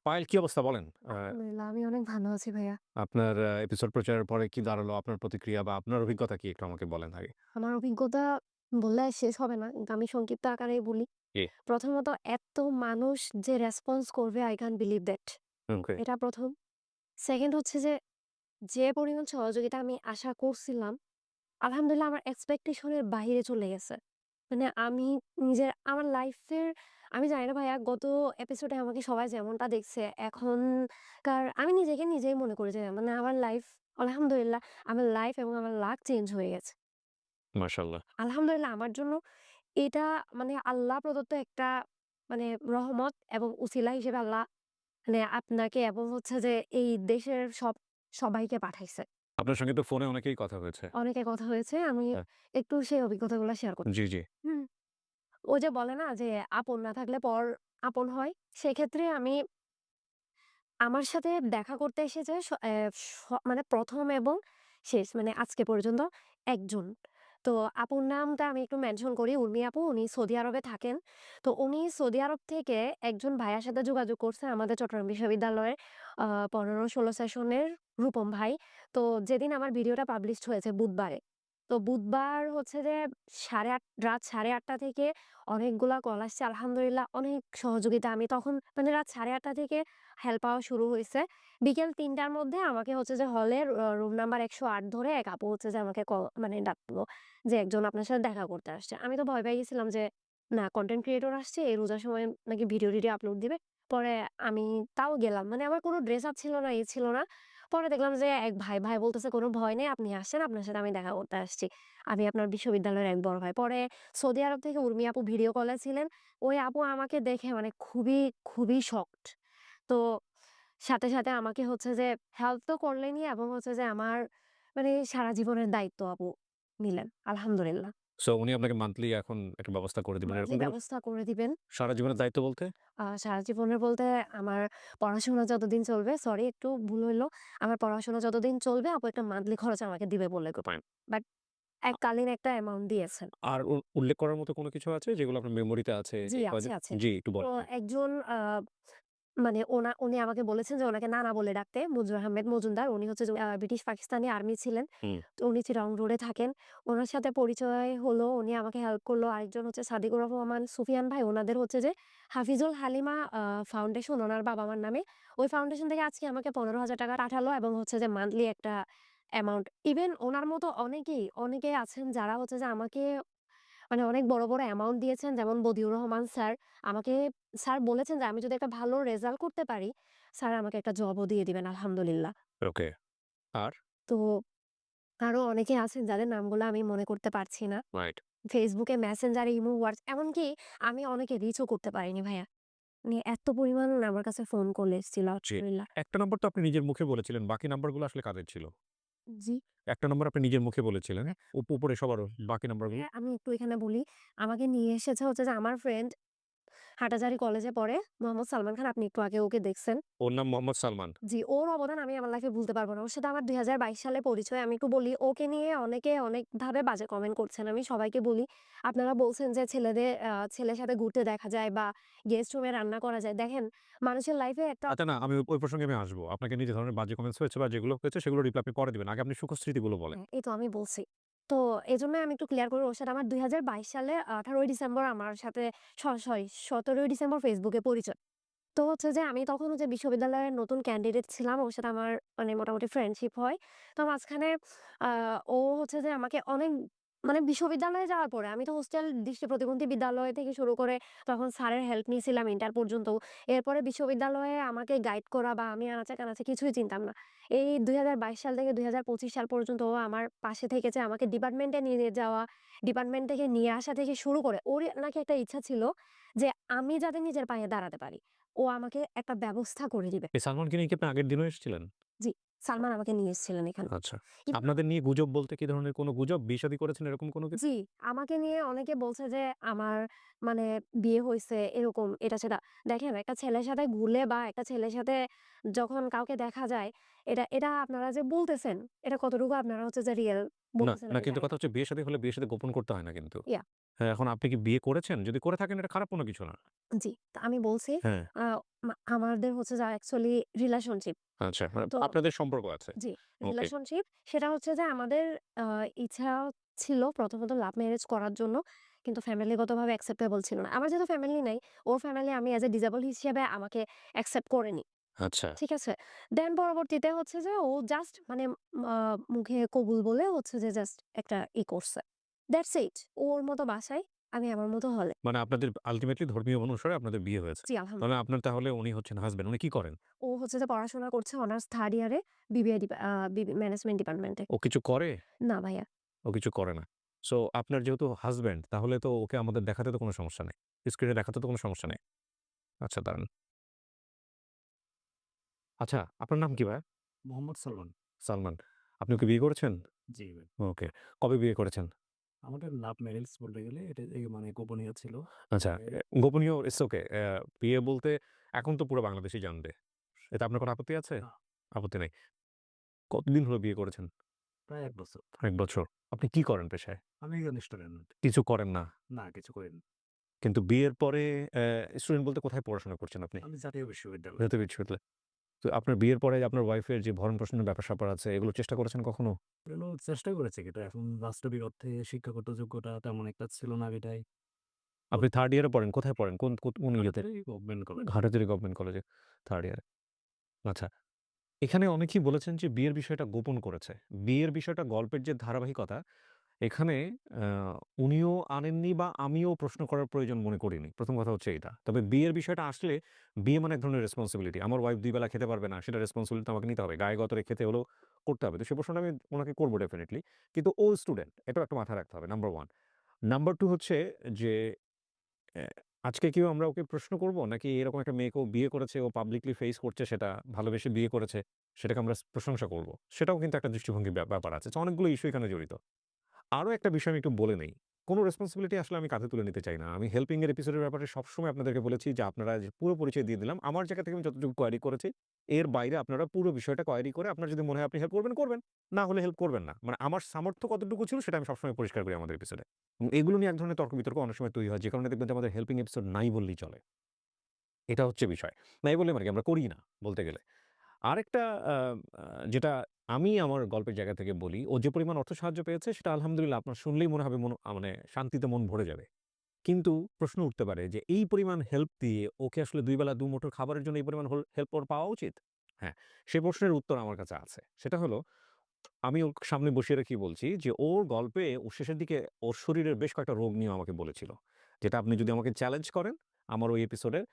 পায়েল কি অবস্থা বলেন? আলহামদুলিল্লাহ আমি অনেক ভালো আছি ভাইয়া। আপনার এপিসোড প্রচারের পরে কি দাঁড়ালো? আপনার প্রতিক্রিয়া বা আপনার অভিজ্ঞতা কি একটু আমাকে বলেন আগে? আমার অভিজ্ঞতা বললে শেষ হবে না। কিন্তু আমি সংক্ষিপ্ত আকারেই বলি। জি। প্রথমত এত মানুষ যে রেসপন্স করবে I can't believe that ওকে। এটা ১ম। সেকেন্ড হচ্ছে যে, যে পরিমাণ সহযোগিতা আমি আশা করছিলাম, আলহামদুলিল্লাহ আমার এক্সপেকটেশন এর বাহিরে চলে গেছে। মানে আমি নিজের আমার লাইফের আমি জানি না ভাইয়া গত এপিসোডে আমাকে সবাই যেমনটা দেখছে, এখনকার আমি নিজেকে নিজেই মনে করি যে মানে আমার লাইফ আলহামদুলিল্লাহ আমার লাইফ এবং আমার লাক চেঞ্জ হয়ে গেছে। মাশাআল্লাহ। আলহামদুলিল্লাহ আমার জন্য এটা মানে আল্লাহ প্রদত্ত একটা মানে রহমত এবং উসিলা হিসেবে আল্লাহ মানে আপনাকে এবং হচ্ছে যে এই দেশের সবাইকে পাঠাইছে। আপনার সঙ্গে তো ফোনে অনেকেই কথা হয়েছে। অনেকের কথা হয়েছে। আমি হ্যাঁ। একটু সেই অভিজ্ঞতাগুলো শেয়ার করতে জি, জি। হুম। ওই যে বলে না যে আপন না থাকলে পর আপন হয়। সেক্ষেত্রে আমি আমার সাথে দেখা করতে এসেছে মানে ১ম এবং শেষ মানে আজকে পর্যন্ত একজন। তো আপুর নামটা আমি একটু মেনশন করি। উর্মি আপু উনি সৌদি আরবে থাকেন। তো উনি সৌদি আরব থেকে একজন ভাইয়ার সাথে যোগাযোগ করছে আমাদের চট্টগ্রাম বিশ্ববিদ্যালয়ের ১৫-১৬ সেশনের রূপম ভাই। তো যেদিন আমার ভিডিওটা পাবলিশড হয়েছে বুধবারে। তো বুধবার হচ্ছে যে ৮:৩০ রাত ৮:৩০ থেকে অনেকগুলা কল আসছে। আলহামদুলিল্লাহ অনেক সহযোগিতা আমি তখন মানে রাত ৮:৩০ থেকে হেল্প পাওয়া শুরু হইছে। বিকেল ৩ টার মধ্যে আমাকে হচ্ছে যে হলের রুম নাম্বার ১০৮ ধরে এক আপু হচ্ছে যে আমাকে মানে ডাকলো যে, "একজন আপনার সাথে দেখা করতে আসছে।" আমি তো ভয় পেয়ে গেছিলাম যে, না কনটেন্ট ক্রিয়েটর আসছে, এই রোজার সময় নাকি ভিডিও-টিডিও আপলোড দিবে। পরে আমি তাও গেলাম। মানে আমার কোনো ড্রেস আপ ছিল না, ছিল না। পরে দেখলাম যে এক ভাই বলতেছে, "কোনো ভয় নেই, আপনি আসেন, আপনার সাথে আমি দেখা করতে আসছি। আমি আপনার বিশ্ববিদ্যালয়ের এক বড় ভাই।" পরে সৌদি আরব থেকে উর্মি আপু ভিডিও কলে ছিলেন। ওই আপু আমাকে দেখে মানে খুবই শকড। তো সাথে আমাকে হচ্ছে যে হেল্প তো করলেনই এবং হচ্ছে যে আমার মানে সারা জীবনের দায়িত্ব আপু নিলেন। আলহামদুলিল্লাহ। সো উনি আপনাকে মান্থলি এখন একটা ব্যবস্থা করে দিবেন। মান্থলি এরকম কোনো ব্যবস্থা করে দিবেন। সারা জীবনের দায়িত্ব বলতে? সারা জীবনের বলতে আমার পড়াশোনা যতদিন চলবে সরি একটু ভুল হইল। আমার পড়াশোনা যতদিন চলবে আপু একটা মান্থলি খরচ আমাকে দিবে বললে পারেন। বাট এককালীন একটা অ্যামাউন্ট দিয়েছেন। আর উল্লেখ করার মতো কোনো কিছু আছে যেগুলো আপনার মেমোরিতে আছে? জি, হয়তো আছে। জি, একটু তো বলেন। একজন মানে উনি আমাকে বলেছেন যে উনাকে নানা বলে ডাকতে। মুজিবুর আহমেদ মজুমদার। উনি হচ্ছে যে ব্রিটিশ পাকিস্তানি আর্মি ছিলেন। হুম। তো উনি চিটাগং রোডে থাকেন। উনার সাথে পরিচয় হলো। উনি আমাকে হেল্প করলো। আরেকজন হচ্ছে সাদিকুর রহমান সুফিয়ান ভাই। উনাদের হচ্ছে যে হাফিজুল হালিমা ফাউন্ডেশন উনার বাবা-মার নামে। ওই ফাউন্ডেশন থেকে আজকে আমাকে ৳১৫,০০০ পাঠালো এবং হচ্ছে যে মান্থলি একটা অ্যামাউন্ট। ইভেন উনার মতো অনেকেই আছেন যারা হচ্ছে যে আমাকে মানে অনেক বড় অ্যামাউন্ট দিয়েছেন। যেমন বদিউর রহমান স্যার আমাকে স্যার বলেছেন যে আমি যদি একটা ভালো রেজাল্ট করতে পারি, স্যার আমাকে একটা জবও দিয়ে দিবেন আলহামদুলিল্লাহ। ওকে। আর? তো আরো অনেকে আছেন যাদের নামগুলো আমি মনে করতে পারছি না। রাইট। ফেসবুকে মেসেঞ্জার, ইমো, এমনকি আমি অনেকে রিচও করতে পারিনি ভাইয়া। মানে এত পরিমাণ আমার কাছে ফোন কল এসেছিল জি। আলহামদুলিল্লাহ। একটা নাম্বার তো আপনি নিজের মুখে বলেছিলেন। বাকি নাম্বারগুলো আসলে কাদের ছিল? জি। একটা নাম্বার আপনি নিজের মুখে বলেছিলেন। উপরে সবার বাকি নাম্বারগুলো? হ্যাঁ, আমি একটু এখানে বলি। আমাকে নিয়ে এসেছে হচ্ছে যে আমার ফ্রেন্ড হাটাজারি কলেজে পড়ে। মোহাম্মদ সালমান খান আপনি একটু আগে ওকে দেখছেন। ওর নাম মোহাম্মদ সালমান। জি, ওর অবদান আমি আমার লাইফে ভুলতে পারব না। ওর সাথে আমার ২০২২ সালে পরিচয়। আমি একটু বলি, ওকে নিয়ে অনেকে অনেকভাবে বাজে কমেন্ট করছেন। আমি সবাইকে বলি, আপনারা বলছেন যে ছেলের সাথে ঘুরতে দেখা যায় বা গেস্ট রুমে রান্না করা যায়। দেখেন, মানুষের লাইফে একটা আচ্ছা না, আমি ওই প্রসঙ্গে আমি আসবো। আপনাকে নিয়ে যে ধরনের বাজে কমেন্টস হয়েছে বা যেগুলো হয়েছে সেগুলো রিপ্লাই আপনি পরে দিবেন। আগে আপনি সুখস্মৃতিগুলো বলেন। হ্যাঁ, এই তো আমি বলছি। তো এজন্যই আমি একটু ক্লিয়ার করি ওর সাথে আমার ২০২২ সালে ১৮ই ডিসেম্বর আমার সাথে সরি ১৭ই ডিসেম্বর ফেসবুকে পরিচয়। তো হচ্ছে যে আমি তখন হচ্ছে বিশ্ববিদ্যালয়ের নতুন ক্যান্ডিডেট ছিলাম। ওর সাথে আমার মানে মোটামুটি ফ্রেন্ডশিপ হয়। তো মাঝখানে আ ও হচ্ছে যে আমাকে অনেক মানে বিশ্ববিদ্যালয়ে যাওয়ার পরে আমি তো হোস্টেল দৃষ্টি প্রতিবন্ধী বিদ্যালয় থেকে শুরু করে তখন স্যারের হেল্প নিয়েছিলাম ইন্টার পর্যন্ত। এরপরে বিশ্ববিদ্যালয়ে আমাকে গাইড করা বা আমি আনাচে-কানাচে কিছুই চিনতাম না। এই ২০২২ সাল থেকে ২০২৫ সাল পর্যন্ত ও আমার পাশে থেকেছে। আমাকে ডিপার্টমেন্টে নিয়ে যাওয়া, ডিপার্টমেন্ট থেকে নিয়ে আসা থেকে শুরু করে ওর নাকি একটা ইচ্ছা ছিল যে আমি যাতে নিজের পায়ে দাঁড়াতে পারি। ও আমাকে একটা ব্যবস্থা করে দিবে। এই সালমানকে নিয়ে কি আপনি আগের দিনও এসেছিলেন? জি, সালমান আমাকে নিয়ে এসেছিলেন এখানে। আচ্ছা। কিন্তু আপনাদের নিয়ে গুজব বলতে কি ধরনের কোনো গুজব? বিয়ে-শাদী করেছেন এরকম কোনো কিছু? জি, আমাকে নিয়ে অনেকে বলছে যে আমার মানে বিয়ে হইছে এরকম এটা সেটা। দেখেন একটা ছেলের সাথে ঘুরলে বা একটা ছেলের সাথে যখন কাউকে দেখা যায় এটা আপনারা যে বলতেছেন এটা কতটুকু আপনারা হচ্ছে যে রিয়াল না, বলতেছেন না আমি কিন্তু জানি কথা না। হচ্ছে বিয়ে-শাদী হলে বিয়ে-শাদী গোপন করতে হয় না কিন্তু। ইয়া হ্যাঁ, এখন আপনি কি বিয়ে করেছেন? যদি করে থাকেন এটা খারাপ কোনো কিছু না। জি, তো আমি বলছি হ্যাঁ, আমাদের হচ্ছে যে অ্যাকচুয়ালি রিলেশনশিপ। আচ্ছা, মানে তো আপনাদের সম্পর্ক আছে। জি, ওকে। রিলেশনশিপ সেটা হচ্ছে যে আমাদের আ ইচ্ছা ছিল প্রথমত লাভ ম্যারেজ করার জন্য। কিন্তু ফ্যামিলিগতভাবে অ্যাকসেপ্টেবল ছিল না। আমার যেহেতু ফ্যামিলি নাই, ওর ফ্যামিলি আমি অ্যাজ এ ডিসেবল হিসেবে আমাকে অ্যাকসেপ্ট করেনি। আচ্ছা। ঠিক আছে? দেন পরবর্তীতে হচ্ছে যে ও জাস্ট মানে আ মুখে কবুল বলে হচ্ছে যে জাস্ট একটা করছে। That's it. ওর মতো বাসায়, আমি আমার মতো হলে। মানে আপনাদের আল্টিমেটলি ধর্মীয় অনুসারে আপনাদের বিয়ে হয়েছে। জি, মানে আপনার তাহলে উনি হচ্ছেন হাসব্যান্ড। উনি কি করেন? ও হচ্ছে যে পড়াশোনা করছে অনার্স 3rd ইয়ারে বিবিএ ডিপা আ বিবি ম্যানেজমেন্ট ডিপার্টমেন্টে। ও কিছু করে? না ভাইয়া। ও কিছু করে না। সো আপনার যেহেতু হাসব্যান্ড তাহলে তো ওকে আমাদের দেখাতে তো কোনো সমস্যা নেই। স্ক্রিনে দেখাতে তো কোনো সমস্যা নেই। আচ্ছা দাঁড়ান। আচ্ছা আপনার নাম কি ভাইয়া? মোহাম্মদ সালমান। সালমান। আপনি ওকে বিয়ে করেছেন? জি ভাই। ওকে। কবে বিয়ে করেছেন? আমাদের লাভ ম্যারেজ বলতে গেলে এটা মানে গোপনীয় ছিল। আচ্ছা, তবে গোপনীয় ইটস ওকে। বিয়ে বলতে এখন তো পুরো বাংলাদেশই জানবে। এতে আপনার কোনো আপত্তি আছে? না, আপত্তি নাই। কতদিন হলো বিয়ে করেছেন? প্রায় ১ বছর। ১ বছর। আপনি কি করেন পেশায়? আমি একজন স্টুডেন্ট। কিছু করেন না। না, কিছু করিনি। কিন্তু বিয়ের পরে স্টুডেন্ট বলতে কোথায় পড়াশোনা করছেন আপনি? আমি জাতীয় বিশ্ববিদ্যালয়। জাতীয় বিশ্ববিদ্যালয়ে। তো আপনার বিয়ের পরে আপনার ওয়াইফের যে ভরণ-পোষণের ব্যাপার-স্যাপার আছে এগুলো চেষ্টা করেছেন কখনো? এগুলো চেষ্টা করেছি কিন্তু এখন বাস্তবিক অর্থে শিক্ষাগত যোগ্যতা তেমন একটা ছিল না বিধায় আপনি করতে 3rd ইয়ারে পড়েন। কোথায় পড়েন? কোন ইয়েতে? ঘাটালেই গভর্নমেন্ট কলেজ। ঘাটাজারি গভর্নমেন্ট কলেজে 3rd ইয়ারে। আচ্ছা। এখানে অনেকেই বলেছেন যে বিয়ের বিষয়টা গোপন করেছে। বিয়ের বিষয়টা গল্পের যে ধারাবাহিকতা, এখানে আ উনিও আনেননি বা আমিও প্রশ্ন করার প্রয়োজন মনে করিনি। ১ম কথা হচ্ছে এইটা। তবে বিয়ের বিষয়টা আসলে বিয়ে মানে এক ধরনের রেসপনসিবিলিটি। আমার ওয়াইফ ২ বেলা খেতে পারবে না, সেটা রেসপনসিবিলিটি আমাকে নিতে হবে। গায়ে গতরে খেতে হলেও করতে হবে। তো সে প্রশ্নটা আমি উনাকে করব ডেফিনিটলি। কিন্তু ও স্টুডেন্ট, এটাও একটা মাথায় রাখতে হবে নাম্বার 1। নাম্বার 2 হচ্ছে যে অ্যা আজকে কেউ আমরা ওকে প্রশ্ন করব? নাকি এরকম একটা মেয়েকে ও বিয়ে করেছে, ও পাবলিকলি ফেস করছে সেটা, ভালোবেসে বিয়ে করেছে, সেটাকে আমরা প্রশংসা করব? সেটাও কিন্তু একটা দৃষ্টিভঙ্গির ব্যাপার আছে। তো অনেকগুলো ইস্যু এখানে জড়িত। আরো একটা বিষয় আমি একটু বলে নেই। কোন রেসপনসিবিলিটি আসলে আমি কাঁধে তুলে নিতে চাই না। আমি হেল্পিং এর এপিসোডের ব্যাপারে সবসময় আপনাদেরকে বলেছি যে আপনারা যে পুরো পরিচয় দিয়ে দিলাম। আমার জায়গা থেকে আমি যতটুকু কোয়েরি করেছি, এর বাইরে আপনারা পুরো বিষয়টা কোয়েরি করে আপনার যদি মনে হয় আপনি হেল্প করবেন, করবেন। না হলে হেল্প করবেন না। মানে আমার সামর্থ্য কতটুকু ছিল সেটা আমি সবসময় পরিষ্কার করি আমাদের এপিসোডে। এবং এগুলো নিয়ে এক ধরনের তর্ক-বিতর্ক অনেক সময় তৈরি হয়। যে কারণে দেখবেন যে আমাদের হেল্পিং এপিসোড নাই বললেই চলে। এটা হচ্ছে বিষয়। নাই বললে মানে কি আমরা করি না বলতে গেলে। আরেকটা আ আ যেটা আমি আমার গল্পের জায়গা থেকে বলি, ও যে পরিমাণ অর্থ সাহায্য পেয়েছে সেটা আলহামদুলিল্লাহ আপনার শুনলেই মনে হবে মানে শান্তিতে মন ভরে যাবে। কিন্তু প্রশ্ন উঠতে পারে যে এই পরিমাণ হেল্প দিয়ে ওকে আসলে ২ বেলা ২ মুঠো খাবারের জন্য এই পরিমাণ হেল্প ওর পাওয়া উচিত? হ্যাঁ, সে প্রশ্নের উত্তর আমার কাছে আছে। সেটা হলো আমি ওর সামনে বসিয়ে রেখেই বলছি যে ওর গল্পে ও শেষের দিকে ওর শরীরের বেশ কয়েকটা রোগ নিয়েও আমাকে বলেছিল। যেটা আপনি যদি আমাকে চ্যালেঞ্জ করেন, আমার ওই এপিসোডের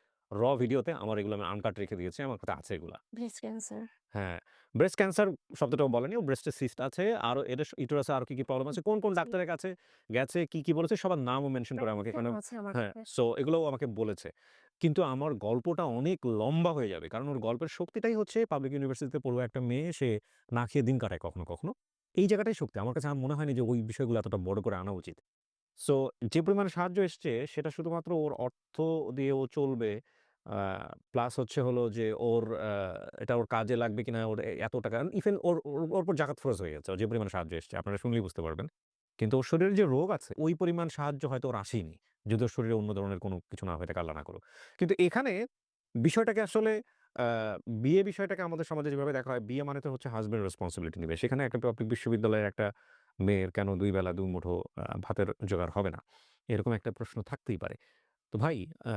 ভিডিওতে আমার এগুলো আমি আনকাট রেখে দিয়েছি। আমার কাছে আছে এগুলা। Breast cancer. হ্যাঁ, ব্রেস্ট ক্যান্সার শব্দটাও বলেনি। ওর ব্রেস্টে সিস্ট আছে। আরো এদের ইউটেরাসে আরো কি প্রবলেম আছে, কোন জি। ডাক্তারের কাছে গেছে, কি বলেছে সবার নামও মেনশন করে আমাকে এখানে। প্রেসক্রিপশনও আছে আমার হ্যাঁ, কাছে। সো এগুলোও আমাকে বলেছে। কিন্তু আমার গল্পটা অনেক লম্বা হয়ে যাবে। কারণ ওর গল্পের শক্তিটাই হচ্ছে পাবলিক ইউনিভার্সিটিতে পড়ুয়া একটা মেয়ে, সে না খেয়ে দিন কাটায় কখনো, কখনো। এই জায়গাটাই শক্তি। আমার কাছে মনে হয়নি যে ওই বিষয়গুলো এতটা বড় করে আনা উচিত। সো যে পরিমাণে সাহায্য এসছে সেটা শুধুমাত্র ওর অর্থ দিয়ে ও চলবে। আ প্লাস হচ্ছে হলো যে এটা ওর কাজে লাগবে কিনা, ওর এত টাকা ইভেন ওর উপর জাকাত ফরজ হয়ে গেছে। যে পরিমাণে সাহায্য এসছে আপনারা শুনলেই বুঝতে পারবেন। কিন্তু ওর শরীরে যে রোগ আছে ওই পরিমাণ সাহায্য হয়তো ওর আসেনি। যদি ওর শরীরে অন্য ধরনের কোনো কিছু না হয়ে থাকে, আল্লাহ না করুক। কিন্তু এখানে বিষয়টাকে আসলে আ বিয়ে বিষয়টাকে আমাদের সমাজে যেভাবে দেখা হয়, বিয়ে মানে তো হচ্ছে হাসব্যান্ড রেসপনসিবিলিটি নিবে। সেখানে একটা পাবলিক বিশ্ববিদ্যালয়ের একটা মেয়ের কেন ২ বেলা ২ মুঠো ভাতের জোগাড় হবে না? এরকম একটা প্রশ্ন থাকতেই পারে। তো ভাই আ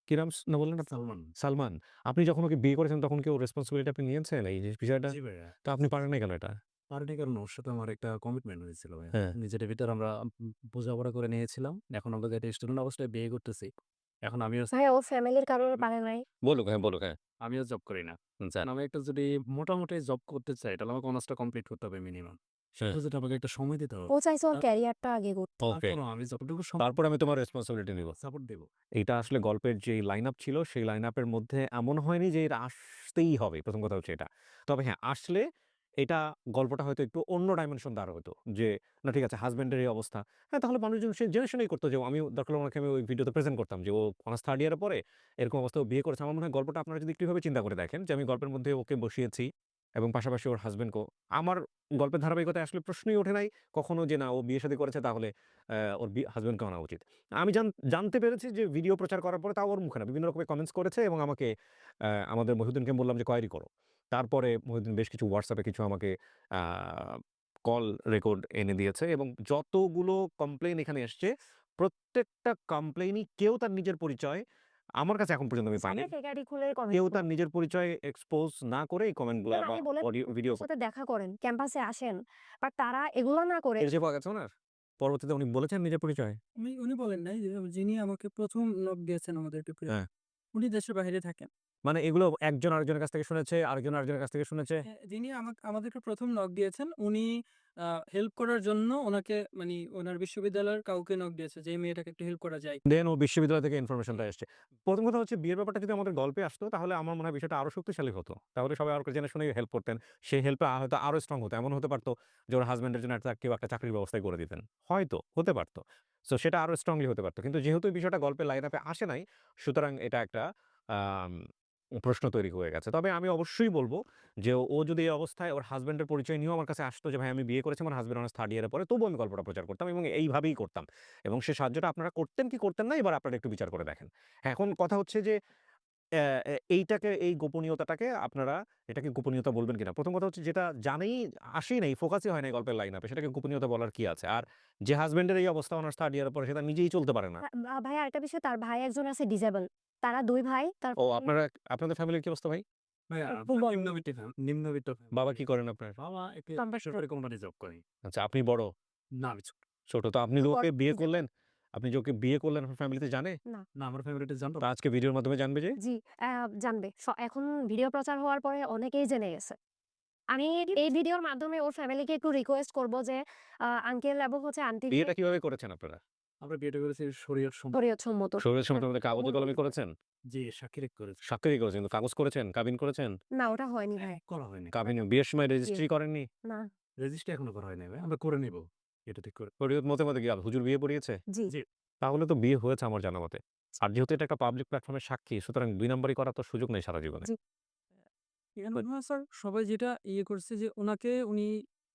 কি নাম না বললেন আপনি? সালমান। সালমান। আপনি যখন ওকে বিয়ে করেছেন তখন কি ওর রেসপনসিবিলিটি আপনি নিয়েছেন এই যে বিষয়টা? জি ভাইয়া। তো আপনি পারেন নাই কেন এটা? পারিনি কারণ ওর সাথে আমার একটা কমিটমেন্ট হয়েছিল ভাইয়া। হ্যাঁ। নিজেদের ভিতরে আমরা বোঝাপড়া করে নিয়েছিলাম। এখন আমরা যেটা স্টুডেন্ট অবস্থায় বিয়ে করতেছি। এখন আমিও ভাইয়া ওর ফ্যামিলির কারোর পারে নাই। বলুক, হ্যাঁ, বলুক, হ্যাঁ। আমিও জব করি না। যান। আমি একটা যদি মোটামুটি জব করতে চাই তাহলে আমাকে অনার্সটা কমপ্লিট করতে হবে মিনিমাম। হ্যাঁ। সেক্ষেত্রে আমাকে একটা সময় দিতে হবে। ও চাইছে ওর তা ক্যারিয়ারটা আগে করতে। ওকে। তারপরও আমি যতটুকু তারপরে আমি তোমার রেসপনসিবিলিটি নিব। সাপোর্ট দেব। এইটা আসলে গল্পের যেই লাইন আপ ছিল, সেই লাইন আপের মধ্যে এমন হয়নি যে এটা আসতেই হবে। ১ম কথা হচ্ছে এটা। তবে হ্যাঁ, আসলে এটা গল্পটা হয়তো একটু অন্য ডাইমেনশন দাঁড় হতো। যে না ঠিক আছে হাসব্যান্ডের এই অবস্থা। হ্যাঁ, তাহলে মানুষজন সে জেনে শুনেই করতো যে আমিও দরকার হলে ওনাকে আমি ওই ভিডিওতে প্রেজেন্ট করতাম যে ও অনার্স 3rd ইয়ারে পড়ে, এরকম অবস্থায় ও বিয়ে করেছে। আমার মনে হয় গল্পটা আপনারা যদি একটু এভাবে চিন্তা করে দেখেন যে আমি গল্পের মধ্যে ওকে বসিয়েছি। এবং পাশাপাশি ওর হাসব্যান্ডকেও। আমার গল্পের ধারাবাহিকতায় আসলে প্রশ্নই ওঠে নাই কখনো যে না ও বিয়ে-শাদী করেছে তাহলে ওর হাসব্যান্ডকে আনা উচিত। আমি জানতে পেরেছি যে ভিডিও প্রচার করার পরে তাও ওর মুখে না বিভিন্ন রকমের কমেন্টস করেছে এবং আমাকে আমাদের মহিউদ্দিনকে বললাম যে কোয়েরি করো। তারপরে মহিউদ্দিন বেশ কিছু WhatsApp এ কিছু আমাকে আ কল রেকর্ড এনে দিয়েছে এবং যতগুলো কমপ্লেইন এখানে এসছে প্রত্যেকটা কমপ্লেইনই কেউ তার নিজের পরিচয় আমার কাছে এখন পর্যন্ত আমি পাইনি। সামনে ফেক আইডি খুলে কমেন্ট কেউ করুন। তার নিজের পরিচয় এক্সপোজ না করে এই কমেন্টগুলা যেমন বা আমি বলে অডিও ভিডিও সাথে দেখা করেন, ক্যাম্পাসে আসেন। বাট তারা এগুলো না করে খুঁজে পাওয়া গেছে উনার? পরবর্তীতে উনি বলেছেন নিজের পরিচয়? উনি বলেন নাই যে যিনি আমাকে ১ম নক দিয়েছেন আমাদের গ্রুপে, হ্যাঁ। উনি দেশের বাইরে থাকেন। মানে এগুলো একজন আরেকজনের কাছ থেকে শুনেছে, আরেকজন আরেকজনের কাছ থেকে শুনেছে? যিনি আমাদেরকে ১ম নক দিয়েছেন উনি হেল্প করার জন্য ওনাকে মানি ওনার বিশ্ববিদ্যালয়ের কাউকে নক দিয়েছে যে এই মেয়েটাকে একটু হেল্প করা যায়। দেন ও বিশ্ববিদ্যালয় থেকে ইনফরমেশনটা এসছে। ১ম কথা হচ্ছে বিয়ের ব্যাপারটা যদি আমাদের গল্পে আসতো তাহলে আমার মনে হয় বিষয়টা আরো শক্তিশালী হতো। তাহলে সবাই আরো জেনে শুনে হেল্প করতেন। সেই হেল্পটা হয়তো আরো স্ট্রং হতো। এমন হতে পারত যে ওর হাসব্যান্ডের জন্য কেউ একটা চাকরির ব্যবস্থাই করে দিতেন। হয়তো হতে পারত। সো সেটা আরো স্ট্রংলি হতে পারত। কিন্তু যেহেতু এই বিষয়টা গল্পের লাইন আপে আসে নাই, সুতরাং এটা একটা আম প্রশ্ন তৈরি হয়ে গেছে। তবে আমি অবশ্যই বলব যে ও যদি এই অবস্থায় ওর হাসব্যান্ডের পরিচয় নিয়েও আমার কাছে আসতো যে ভাই আমি বিয়ে করেছি আমার হাসব্যান্ড অনার্স 3rd ইয়ারে পড়ে তবুও আমি গল্পটা প্রচার করতাম এবং এইভাবেই করতাম। এবং সে সাহায্যটা আপনারা করতেন কি করতেন না এবার আপনারা একটু বিচার করে দেখেন। এখন কথা হচ্ছে যে অ্যা অ্যা এইটাকে এই গোপনীয়তাটাকে আপনারা এটাকে গোপনীয়তা বলবেন কিনা? ১ম কথা হচ্ছে যেটা জানেই আসেই নাই, ফোকাসই হয় নাই গল্পের লাইন আপে সেটাকে গোপনীয়তা বলার কি আছে? আর যে হাসব্যান্ডের এই অবস্থা অনার্স 3rd ইয়ারে পড়ে সে তার নিজেই চলতে পারে না। ভাই আরেকটা বিষয় তার ভাই একজন আছে ডিসেবল। তারা ২ ভাই তার ও আপনাদের ফ্যামিলির কি অবস্থা ভাই? ভাইয়া একটু বলেন। নিম্নবিত্ত বাবা কি করেন আপনার? বাবা একটি কম্পাস বেসরকারি কোম্পানি জব করে। আচ্ছা আপনি বড়? না আমি ছোট। ছোট। তো আপনি যে ওকে বিয়ে ডিসেবল করলেন, আপনি যে ওকে বিয়ে করলেন আপনার ফ্যামিলিতে জানে? না। না আমার ফ্যামিলিতে জানতো তা আজকে ভিডিওর মাধ্যমে জানবে যে? জি, জানবে। এখন ভিডিও প্রচার হওয়ার পরে অনেকেই জেনে গেছে। আমি এই ভিডিওর মাধ্যমে ওর ফ্যামিলিকে একটু রিকোয়েস্ট করব যে আঙ্কেল এবং হচ্ছে আন্টিকে বিয়েটা কিভাবে করেছেন আপনারা? আমরা বিয়েটা করেছি শরীয়ত শরীয়ত সম্মত। শরীরের সময় আপনাদের কাগজে কলমে করেছেন? জি সাক্ষী করেছি। স্বাক্ষরই করেছেন, কিন্তু কাগজ করেছেন? কাবিন করেছেন? না ওটা হয়নি ভাই। করা হয়নি। কাবিন বিয়ের সময় জি। রেজিস্ট্রি করেননি? না। রেজিস্ট্রি এখনো করা হয়নি ভাই। আমরা করে নিব। এটা ঠিক করে। শরীয়ত মতে কি হুজুর বিয়ে পড়িয়েছে? জি। জি। তাহলে তো বিয়ে হয়েছে আমার জানা মতে। আর যেহেতু এটা একটা পাবলিক প্ল্যাটফর্ম এর সাক্ষী সুতরাং ২ নাম্বারি করার তো সুযোগ নেই সারা জীবনে। জি। এখানে মনে হয় স্যার সবাই যেটা করছে যে উনি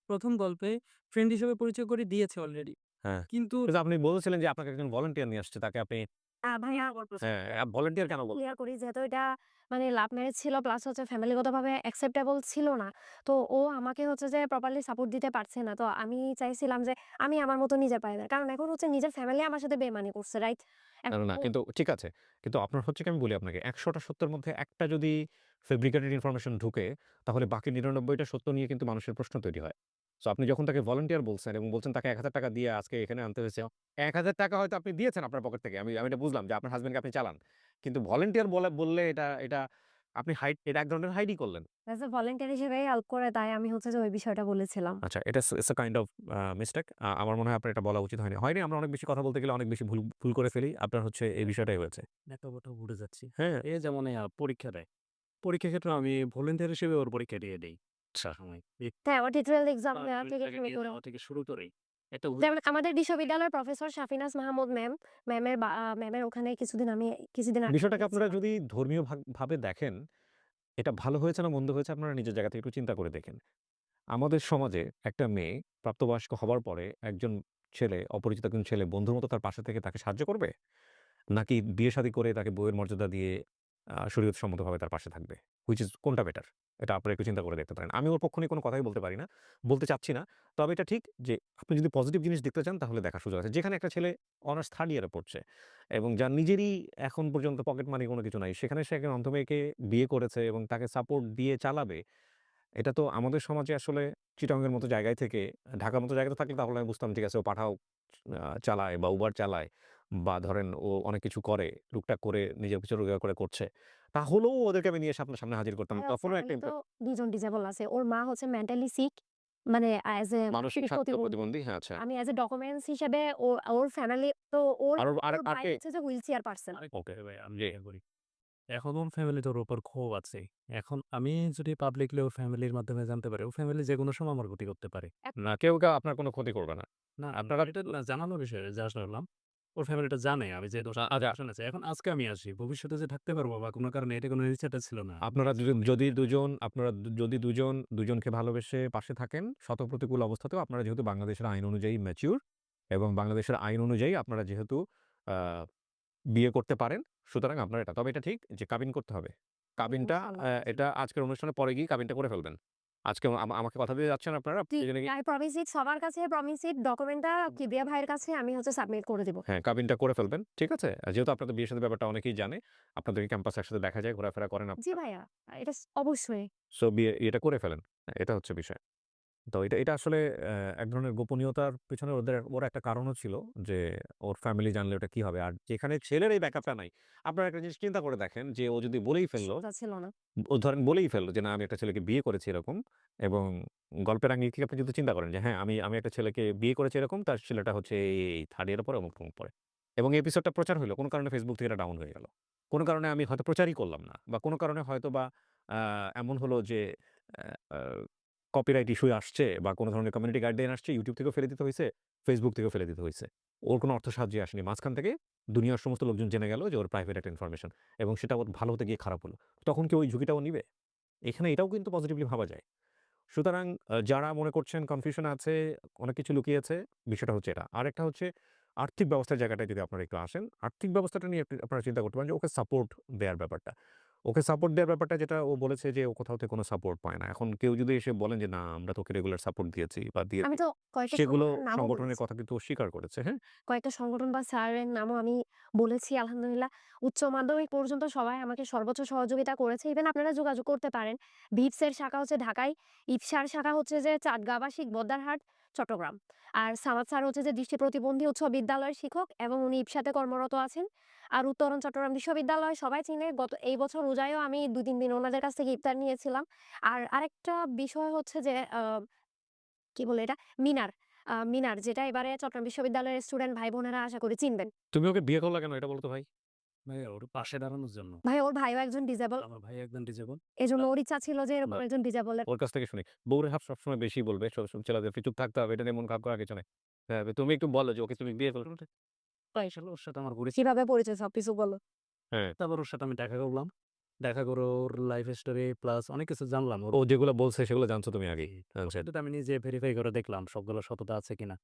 ১ম গল্পে ফ্রেন্ড হিসেবে পরিচয় করে দিয়েছে অলরেডি। হ্যাঁ। কিন্তু কিন্তু আপনি বলেছিলেন যে আপনাকে একজন ভলান্টিয়ার নিয়ে আসছে তাকে আপনি ভাইয়া হ্যাঁ, ভলান্টিয়ার কেন বললেন? ক্লিয়ার করি যেহেতু এটা মানে লাভ ম্যারেজ ছিল প্লাস হচ্ছে ফ্যামিলিগতভাবে অ্যাকসেপ্টেবল ছিল না। তো ও আমাকে হচ্ছে যে প্রপারলি সাপোর্ট দিতে পারছে না। তো আমি চাইছিলাম যে আমি আমার মতো নিজের পায়ে দাঁড়াই। কারণ এখন হচ্ছে নিজের ফ্যামিলি আমার সাথে বেইমানি করছে, রাইট? না, না, কিন্তু ঠিক আছে। কিন্তু আপনার হচ্ছে কি আমি বলি আপনাকে ১০০ টা সত্যের মধ্যে একটা যদি ফেব্রিকেটেড ইনফরমেশন ঢুকে তাহলে বাকি ৯৯ টা সত্য নিয়ে কিন্তু মানুষের প্রশ্ন তৈরি হয়। সো আপনি যখন তাকে ভলান্টিয়ার বলছেন এবং বলছেন তাকে ৳১,০০০ দিয়ে আজকে এখানে আনতে হয়েছে। ৳১,০০০ হয়তো আপনি দিয়েছেন আপনার পকেট থেকে। আমি এটা বুঝলাম যে আপনার হাসব্যান্ডকে আপনি চালান। কিন্তু ভলান্টিয়ার বললে এটা আপনি এটা এক ধরনের হাইডই করলেন। অ্যাজ এ ভলান্টিয়ার হিসেবে হেল্প করে তাই আমি হচ্ছে যে ওই বিষয়টা বলেছিলাম। আচ্ছা এটা it's a kind of mistake. আমার মনে হয় আপনার এটা বলা উচিত হয়নি। হয়নি আমরা অনেক বেশি কথা বলতে গেলে অনেক বেশি ভুল করে ফেলি। আপনার হচ্ছে এই বিষয়টাই হয়েছে। একটা কথা ভুলে যাচ্ছি। হ্যাঁ, এ যেমন পরীক্ষা দেয়। পরীক্ষার ক্ষেত্রে আমি ভলান্টিয়ার হিসেবে ওর পরীক্ষা দিয়ে দেই। আচ্ছা। সময় হ্যাঁ, ওর টিউটোরিয়াল এক্সাম নেওয়া থেকে তাকে শুরু দিয়ে করে দেওয়া থেকে শুরু করেই একটা যেমন আমাদের বিশ্ববিদ্যালয়ের প্রফেসর শাফিনাজ মাহমুদ ম্যামের ওখানে কিছুদিন আগে বিষয়টাকে আপনারা গিয়েছিলাম। যদি ধর্মীয় ভাবে দেখেন, এটা ভালো হয়েছে না মন্দ হয়েছে আপনারা নিজের জায়গা থেকে একটু চিন্তা করে দেখেন। আমাদের সমাজে একটা মেয়ে প্রাপ্তবয়স্ক হবার পরে একজন অপরিচিত একজন ছেলে বন্ধুর মতো তার পাশে থেকে তাকে সাহায্য করবে? নাকি বিয়ে-শাদী করে তাকে বউয়ের মর্যাদা দিয়ে শরীয়ত সম্মতভাবে তার পাশে থাকবে? হুইচ ইস কোনটা বেটার? এটা আপনারা একটু চিন্তা করে দেখতে পারেন। আমি ওর পক্ষ নিয়ে কোনো কথাই বলতে পারি না। বলতে চাচ্ছি না। তবে এটা ঠিক যে আপনি যদি পজিটিভ জিনিস দেখতে চান তাহলে দেখার সুযোগ আছে। যেখানে একটা ছেলে অনার্স 3rd ইয়ারে পড়ছে এবং যার নিজেরই এখন পর্যন্ত পকেট মানি কোনো কিছু নাই। সেখানে সে একজন অন্ধ মেয়েকে বিয়ে করেছে এবং তাকে সাপোর্ট দিয়ে চালাবে। এটা তো আমাদের সমাজে আসলে চিটাগং এর মতো জায়গায় থেকে ঢাকার মতো জায়গাতে থাকলে তাহলে আমি বুঝতাম ঠিক আছে ও পাঠাও চালায় বা উবার চালায় বা ধরেন ও অনেক কিছু করে, টুকটাক করে নিজের কিছু রোজগার করে করছে। তাহলেও ওদেরকে আমি নিয়ে এসে আপনার সামনে হাজির করতাম। হ্যাঁ, ওর তখনও একটা ফ্যামিলি তো ২ জন ডিসেবল আছে। ওর মা হচ্ছে মেন্টালি সিক মানে অ্যাজ এ মানসিক স্বাস্থ্য প্রতিবন্ধী হ্যাঁ, আচ্ছা। আমি অ্যাজ এ ডকুমেন্টস হিসেবে ওর ফ্যামিলি তো ওর আর ওর ভাই কে? হচ্ছে যে হুইল চেয়ার পারসন। ওকে। ভাই আমি ইয়ে করি। এখন ওর ফ্যামিলিতে ওর উপর ক্ষোভ আছে। এখন আমি যদি পাবলিকলি ওর ফ্যামিলির মাধ্যমে জানতে পারি, ও ফ্যামিলি যেকোনো সময় আমার ক্ষতি করতে পারে। না কেউ আপনার কোনো ক্ষতি করবে না। না আপনারা এটা না জানানোর বিষয় জাস্ট বললাম। ওর ফ্যামিলিটা জানে আমি যে দোষ আসলে আছে। এখন আজকে আমি আসি। ভবিষ্যতে যে থাকতে পারবো বা কোনো কারণে এটা কোনো ইচ্ছাটা ছিল না। আপনারা যদি দুজনকে ভালোবেসে পাশে থাকেন, শত প্রতিকূল অবস্থাতেও আপনারা যেহেতু বাংলাদেশের আইন অনুযায়ী ম্যাচিউর এবং বাংলাদেশের আইন অনুযায়ী আপনারা যেহেতু আ বিয়ে করতে পারেন, সুতরাং আপনার এটা। তবে এটা ঠিক যে কাবিন করতে হবে। কাবিনটা ইনশাআল্লাহ। এটা আজকের অনুষ্ঠানের পরে গিয়ে কাবিনটা করে ফেলবেন। আজকে আমাকে কথা দিয়ে যাচ্ছেন আপনারা। জি, এজন্য কি আই প্রমিস ইট সবার কাছে প্রমিস ইট ডকুমেন্টটা কিবরিয়া ভাইয়ের কাছে আমি হচ্ছে সাবমিট করে দিব। হ্যাঁ, কাবিনটা করে ফেলবেন। ঠিক আছে? যেহেতু আপনাদের বিয়ে শাদীর ব্যাপারটা অনেকেই জানে। আপনাদেরকে ক্যাম্পাসে একসাথে দেখা যায়, ঘোরাফেরা করেন জি আপনারা। ভাইয়া, এটা অবশ্যই। সো বিয়েটা করে ফেলেন। এটা হচ্ছে বিষয়। তো এটা আসলে এক ধরনের গোপনীয়তার পেছনে ওর একটা কারণও ছিল যে, ওর ফ্যামিলি জানলে ওটা কি হবে? আর যেখানে ছেলের এই ব্যাকআপটা নাই, আপনারা একটা জিনিস চিন্তা করে দেখেন যে, ও যদি বলেই ফেলল, সোজা ছিল না। ও ধরেন বলেই ফেলল যে, "না, আমি একটা ছেলেকে বিয়ে করেছি এরকম" এবং গল্পের আঙ্গিকে আপনি যদি চিন্তা করেন যে, হ্যাঁ, আমি একটা ছেলেকে বিয়ে করেছি এরকম, তার ছেলেটা হচ্ছে এই 3rd ইয়ারে পড়ে, অমুক-তমুক পড়ে। এবং এই এপিসোডটা প্রচার হইল। কোন কারণে Facebook থেকে এটা ডাউন হয়ে গেল। কোন কারণে আমি হয়তো প্রচারই করলাম না। বা কোন কারণে হয়তোবা আ এমন হলো যে, অ্যা আ কপিরাইট ইস্যু আসছে বা কোন ধরনের কমিউনিটি গাইডলাইন আসছে, YouTube থেকেও ফেলে দিতে হইছে, Facebook থেকেও ফেলে দিতে হইছে। ওর কোন অর্থ সাহায্যে আসেনি। মাঝখান থেকে দুনিয়ার সমস্ত লোকজন জেনে গেল যে, ওর প্রাইভেট একটা ইনফরমেশন এবং সেটা ওর ভালো হতে গিয়ে খারাপ হলো। তখন কি ওই ঝুঁকিটা ও নিবে? এখানে এটাও কিন্তু পজিটিভলি ভাবা যায়। সুতরাং যারা মনে করছেন কনফিউশন আছে, অনেক কিছু লুকিয়ে আছে, বিষয়টা হচ্ছে এটা। আরেকটা হচ্ছে আর্থিক ব্যবস্থার জায়গাটায় যদি আপনারা একটু আসেন, আর্থিক ব্যবস্থাটা নিয়ে আপনারা চিন্তা করতে পারেন যে ওকে সাপোর্ট দেয়ার ব্যাপারটা। ওকে সাপোর্ট দেয়ার ব্যাপারটা যেটা ও বলেছে যে ও কোথাও থেকে কোনো সাপোর্ট পায় না। এখন কেউ যদি এসে বলেন যে, "না, আমরা তোকে রেগুলার সাপোর্ট দিয়েছি বা আমি দিয়েছি।" তো কয়েকটা সেগুলো সংগঠনের নামও সংগঠনের বলেছি। কথা কিন্তু ও স্বীকার করেছে, হ্যাঁ? কয়েকটা সংগঠন বা স্যারের নামও আমি বলেছি আলহামদুলিল্লাহ। উচ্চ মাধ্যমিক পর্যন্ত সবাই আমাকে সর্বোচ্চ সহযোগিতা করেছে। ইভেন আপনারা যোগাযোগ করতে পারেন। ভিপসের শাখা হচ্ছে ঢাকায়, ইফসার শাখা হচ্ছে যে চাঁদগাঁ আবাসিক বদ্দারহাট, চট্টগ্রাম। আর সামাদ স্যার হচ্ছে যে দৃষ্টি প্রতিবন্ধী উচ্চ বিদ্যালয়ের শিক্ষক এবং উনি ইফসাতে কর্মরত আছেন। আর উত্তরণ চট্টগ্রাম বিশ্ববিদ্যালয় সবাই চিনে। এই বছর রোজায়ও আমি ২-৩ দিন ওনাদের কাছ থেকে ইফতার নিয়েছিলাম। আর আরেকটা বিষয় হচ্ছে যে কি বলে এটা? মিনার। মিনার যেটা এবারে চট্টগ্রাম বিশ্ববিদ্যালয়ের স্টুডেন্ট ভাই-বোনেরা আশা করি চিনবেন। তুমি ওকে বিয়ে করলা কেন এটা বলো তো ভাই? ভাই ওর পাশে দাঁড়ানোর জন্য। ভাই ওর ভাইও একজন ডিসেবল। আমার ভাই একদম ডিসেবল। এজন্য ওর ইচ্ছা ছিল যে না, এরকম একজন ডিসেবল এর ওর কাছ থেকে শুনি। বউরে সবসময় বেশি বলবে। ছেলেদের চুপ থাকতে হবে। এটা নিয়ে মন খারাপ করার কিছু নাই। হ্যাঁ, তুমি একটু বলো যে ওকে তুমি বিয়ে করো। তাই আসলে ওর সাথে আমার পরিচয়। কিভাবে পরিচয় সবকিছু বলো। হ্যাঁ। তারপর ওর সাথে আমি দেখা করলাম। দেখা করে ওর লাইফ স্টোরি প্লাস অনেক কিছু জানলাম। ওর ও যেগুলো বলছে সেগুলো জানছো তুমি জি, আগেই। আচ্ছা। সেটাতে আমি নিজে ভেরিফাই করে দেখলাম সবগুলো সততা আছে কিনা।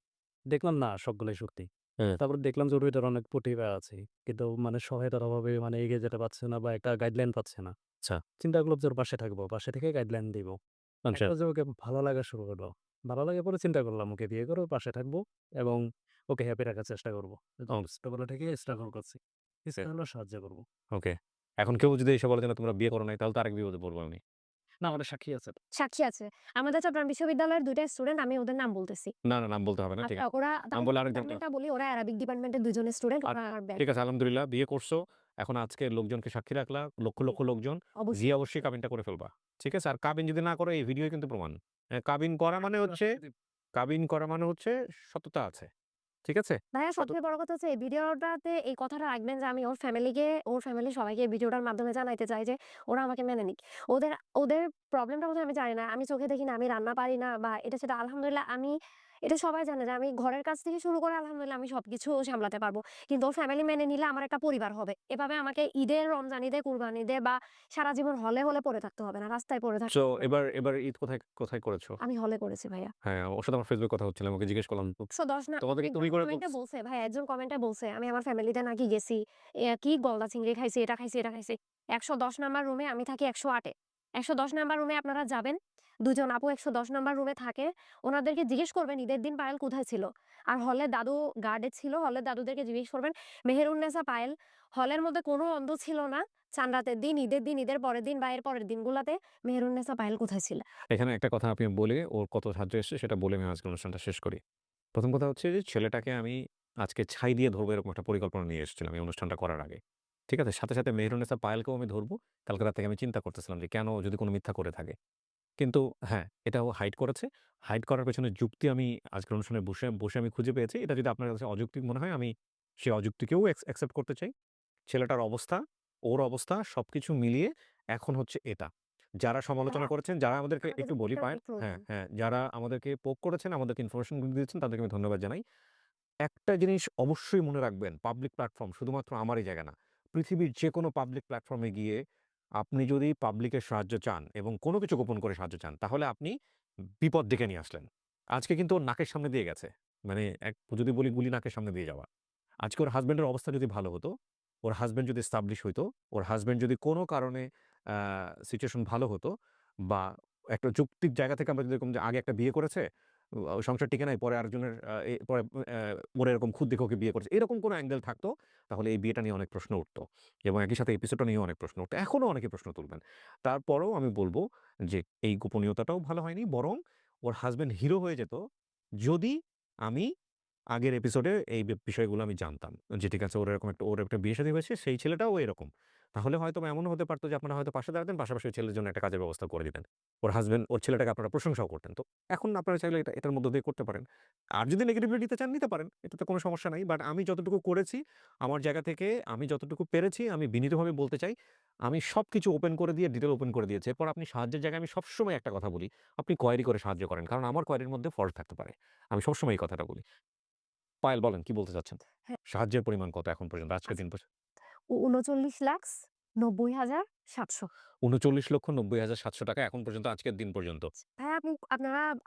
দেখলাম না সবগুলাই সত্যি। হ্যাঁ। তারপর দেখলাম যে ওর ভেতরে অনেক প্রতিভা আছে। কিন্তু মানে সহায়তার অভাবে মানে এগিয়ে যেতে পারছে না বা একটা গাইডলাইন পাচ্ছে না। আচ্ছা, চিন্তা করলাম যে ওর পাশে থাকবো। পাশে থেকে গাইডলাইন দিব। আচ্ছা। একটা যে ওকে ভালো লাগা শুরু হলো। ভালো লাগার পরে চিন্তা করলাম ওকে বিয়ে করে ওর পাশে থাকবো এবং ওকে হ্যাপি রাখার চেষ্টা করব। ও ছোটবেলা থেকে স্ট্রাগল করছি। ওকে, কিছুটা হলেও সাহায্য করব। ওকে। এখন কেউ যদি এসে বলে যে না তোমরা বিয়ে করো নাই তাহলে তো আরেক বিপদে পড়বো আমি। না আমাদের সাক্ষী আছে। সাক্ষী আছে। আমাদের চট্টগ্রাম বিশ্ববিদ্যালয়ের ২ টা স্টুডেন্ট আমি ওদের নাম বলতেছি। না, না নাম বলতে হবে না। ঠিক আচ্ছা আছে। ওরা নাম তাহলে বললে আরেকজনকে ডিপার্টমেন্টটা বলি ওরা অ্যারাবিক ডিপার্টমেন্টের ২ জন স্টুডেন্ট আর ওরা আর ব্যাক ঠিক আছে আলহামদুলিল্লাহ বিয়ে করছো। এখন আজকে লোকজনকে সাক্ষী রাখলা। লক্ষ, জি, লক্ষ লোকজন। অবশ্যই। গিয়ে অবশ্যই কাবিনটা করে ফেলবা। ঠিক আছে? আর কাবিন যদি না করো এই ভিডিওই কিন্তু প্রমাণ। কাবিন করা মানে হচ্ছে সততা আছে। ঠিক আছে? ভাইয়া সত সবথেকে বড় কথা হচ্ছে এই ভিডিওটাতে এই কথাটা রাখবেন যে আমি ওর ফ্যামিলির সবাইকে এই ভিডিওটার মাধ্যমে জানাইতে চাই যে ওরা আমাকে মেনে নিক। ওদের ওদের প্রবলেমটা কোথায় আমি জানি না। আমি চোখে দেখি না, আমি রান্না পারি না বা এটা সেটা আলহামদুলিল্লাহ এটা সবাই জানে যে আমি ঘরের কাজ থেকে শুরু করে আলহামদুলিল্লাহ আমি সবকিছু সামলাতে পারবো। কিন্তু ওর ফ্যামিলি মেনে নিলে আমার একটা পরিবার হবে। এভাবে আমাকে ঈদে, রমজান ঈদে, কুরবানি ঈদে বা সারা জীবন হলে পড়ে থাকতে হবে না। রাস্তায় পড়ে থাকতে সো হবে না। এবার ঈদ কোথায় করেছো? আমি হলে করেছি ভাইয়া। হ্যাঁ, ওর সাথে আমার ফেসবুক কথা হচ্ছিল। আমাকে জিজ্ঞেস করলাম। ১১০ না তোমাদেরকে একজন তুমি করে কমেন্টে বলছ বলছে ভাই একজন কমেন্টে বলছে আমি আমার ফ্যামিলিতে নাকি গেছি। কি গলদা চিংড়ি খাইছি, এটা খাইছি, এটা খাইছি। ১১০ নাম্বার রুমে আমি থাকি ১০৮ এ। ১১০ নাম্বার রুমে আপনারা যাবেন। ২ জন আপু ১১০ নাম্বার রুমে থাকে। উনাদেরকে জিজ্ঞেস করবেন ঈদের দিন পায়েল কোথায় ছিল? আর হলে দাদু গার্ডে ছিল। হলের দাদুদেরকে জিজ্ঞেস করবেন মেহেরুন্নেসা পায়েল হলের মধ্যে কোনো অন্ধ ছিল না। চাঁদরাতের দিন, ঈদের দিন, ঈদের পরের দিন বা এর পরের দিনগুলাতে মেহেরুন্নেসা পায়েল কোথায় ছিল? এখানে একটা কথা আপনি বলে ওর কত সাহায্য এসছে সেটা বলে আমি আজকের অনুষ্ঠানটা শেষ করি। ১ম কথা হচ্ছে যে ছেলেটাকে আমি আজকে ছাই দিয়ে ধরবো এরকম একটা পরিকল্পনা নিয়ে এসেছিলাম এই অনুষ্ঠানটা করার আগে। ঠিক আছে? সাথে মেহেরুন্নেসা পায়েলকেও আমি ধরবো। কালকে রাত থেকে আমি চিন্তা করতেছিলাম যে কেন ও যদি কোনো মিথ্যা করে থাকে। কিন্তু হ্যাঁ, এটা ও হাইড করেছে। হাইড করার পেছনে যুক্তি আমি আজকের অনুষ্ঠানে বসে আমি খুঁজে পেয়েছি। এটা যদি আপনার কাছে অযৌক্তিক মনে হয় আমি সেই অযুক্তিকেও অ্যাকসেপ্ট করতে চাই। ছেলেটার অবস্থা, ওর অবস্থা সবকিছু মিলিয়ে এখন হচ্ছে এটা। যারা সমালোচনা ভাইয়া করেছেন, যারা আমাদেরকে আমাকে একটু জাস্ট বলি একটা পায়েল প্রয়োজন। হ্যাঁ, যারা আমাদেরকে পোক করেছেন, আমাদেরকে ইনফরমেশন গুলো দিয়েছেন তাদেরকে আমি ধন্যবাদ জানাই। একটা জিনিস অবশ্যই মনে রাখবেন, পাবলিক প্ল্যাটফর্ম শুধুমাত্র আমারই জায়গা না। পৃথিবীর যেকোনো পাবলিক প্ল্যাটফর্মে গিয়ে আপনি যদি পাবলিকের সাহায্য চান এবং কোনো কিছু গোপন করে সাহায্য চান, তাহলে আপনি বিপদ ডেকে নিয়ে আসলেন। আজকে কিন্তু ওর নাকের সামনে দিয়ে গেছে। মানে যদি বলি গুলি নাকের সামনে দিয়ে যাওয়া। আজকে ওর হাসব্যান্ডের অবস্থা যদি ভালো হতো, ওর হাসব্যান্ড যদি এস্টাবলিশ হইতো, ওর হাসব্যান্ড যদি কোনো কারণে আ সিচুয়েশন ভালো হতো বা একটা যৌক্তিক জায়গা থেকে আমরা যদি এরকম যে আগে একটা বিয়ে করেছে, সংসার টিকে নাই, পরে আরেকজনের পরে ওর এরকম খুদ দেখে ওকে বিয়ে করেছে। এরকম কোনো অ্যাঙ্গেল থাকতো, তাহলে এই বিয়েটা নিয়ে অনেক প্রশ্ন উঠতো এবং একই সাথে এপিসোডটা নিয়েও অনেক প্রশ্ন উঠতো। এখনো অনেকে প্রশ্ন তুলবেন। তারপরেও আমি বলব যে এই গোপনীয়তাটাও ভালো হয়নি। বরং ওর হাসব্যান্ড হিরো হয়ে যেত যদি আমি আগের এপিসোডে এই বিষয়গুলো আমি জানতাম। যে ঠিক আছে ওর একটা বিয়ে-শাদী হয়েছে, সেই ছেলেটাও এরকম। তাহলে হয়তোবা এমনও হতে পারত যে আপনারা হয়তো পাশে দাঁড়াতেন, পাশাপাশি ওই ছেলের জন্য একটা কাজের ব্যবস্থা করে দিতেন। ওর হাসব্যান্ড ওর ছেলেটাকে আপনারা প্রশংসাও করতেন। তো এখন আপনারা চাইলে এটার মধ্য দিয়ে করতে পারেন। আর যদি নেগেটিভলি নিতে চান নিতে পারেন। এটাতে কোনো সমস্যা নাই। বাট আমি যতটুকু করেছি, আমার জায়গা থেকে আমি যতটুকু পেরেছি, আমি বিনীতভাবে বলতে চাই, আমি সবকিছু ওপেন করে দিয়ে ডিটেইল ওপেন করে দিয়েছি। এরপর আপনি সাহায্যের জায়গায় আমি সবসময় একটা কথা বলি, আপনি কোয়েরি করে সাহায্য করেন। কারণ আমার কোয়েরির মধ্যে ফল্ট থাকতে পারে। আমি সবসময় এই কথাটা বলি। পায়েল বলেন কি বলতে চাচ্ছেন? হ্যাঁ, সাহায্যের পরিমাণ কত এখন পর্যন্ত আজকের আচ্ছা দিন ৩৯,৯০,৭০০। ৩৯,৯০,৭০০ টাকা এখন পর্যন্ত আজকের দিন পর্যন্ত। ভাইয়া